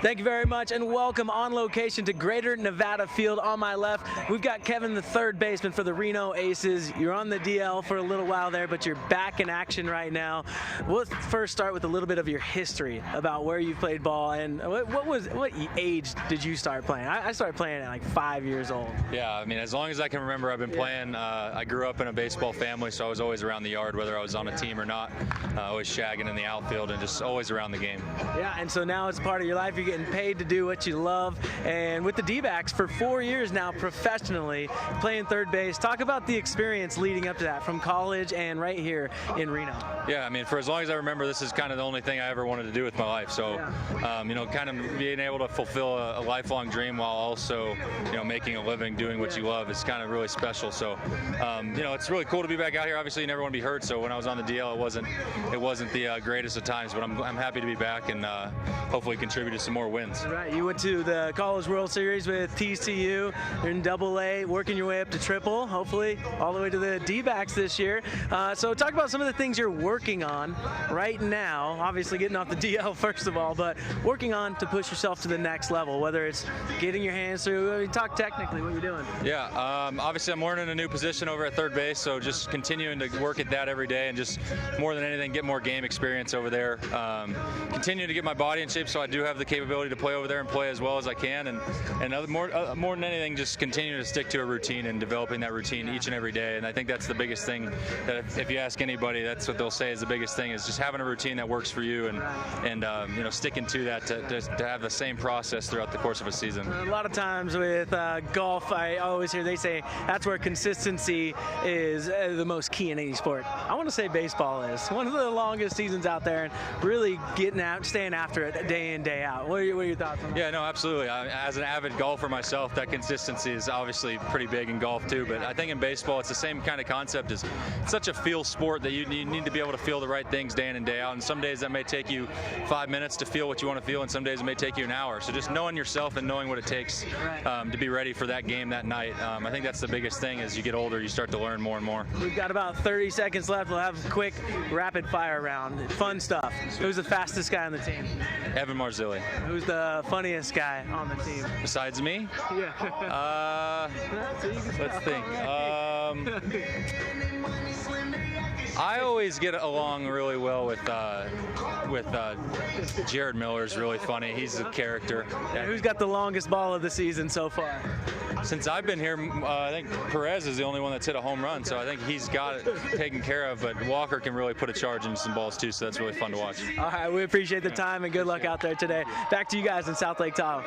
Thank you very much, and welcome on location to Greater Nevada Field. On my left, we've got Kevin, the third baseman for the Reno Aces. You're on the DL for a little while there, but you're back in action right now. We'll first start with a little bit of your history about where you played ball, and what age did you start playing? I started playing at like 5 years old. Yeah, I mean, as long as I can remember, I've been playing. I grew up in a baseball family, so I was always around the yard, whether I was on a team or not. Always shagging in the outfield and just always around the game. Yeah, and so now it's part of your life. You're getting paid to do what you love, and with the D-backs for 4 years now professionally playing third base. Talk about the experience leading up to that from college and right here in Reno. Yeah, I mean, for as long as I remember, this is kind of the only thing I ever wanted to do with my life. So, you know, kind of being able to fulfill a lifelong dream while also, you know, making a living doing what you love is kind of really special. So, you know, it's really cool to be back out here. Obviously, you never want to be hurt. So when I was on the DL, it wasn't the greatest of times, but I'm happy to be back and hopefully contribute to some more wins. Right, you went to the College World Series with TCU. You're in AA, working your way up to triple, hopefully all the way to the D-backs this year. So talk about some of the things you're working on right now. Obviously getting off the DL first of all, but working on to push yourself to the next level, whether it's getting your hands through. I mean, talk technically what you're doing. Yeah, obviously I'm learning a new position over at third base, so just continuing to work at that every day and just more than anything get more game experience over there. Continue to get my body in shape so I do have the capability to play over there and play as well as I can, and more than anything, just continue to stick to a routine and developing that routine each and every day. And I think that's the biggest thing that if you ask anybody, that's what they'll say is the biggest thing, is just having a routine that works for you and you know, sticking to that to have the same process throughout the course of a season. A lot of times with golf, I always hear they say that's where consistency is the most key in any sport. I want to say baseball is one of the longest seasons out there, and really getting out, staying after it day in, day out. What are your thoughts on that? Yeah, no, absolutely. As an avid golfer myself, that consistency is obviously pretty big in golf too, but I think in baseball it's the same kind of concept. It's such a feel sport that you need to be able to feel the right things day in and day out, and some days that may take you 5 minutes to feel what you want to feel, and some days it may take you an hour. So just knowing yourself and knowing what it takes to be ready for that game that night, I think that's the biggest thing. As you get older, you start to learn more and more. We've got about 30 seconds left. We'll have a quick rapid fire round. Fun stuff. Who's the fastest guy on the team? Evan Marzilli. Who's the funniest guy on the team? Besides me? Yeah. Let's think. I always get along really well with Jared Miller's really funny. He's a character. Yeah, who's got the longest ball of the season so far? Since I've been here, I think Perez is the only one that's hit a home run, so I think he's got it taken care of, but Walker can really put a charge into some balls too, so that's really fun to watch. All right, we appreciate the time and good luck out there today. Back to you guys in South Lake Tahoe.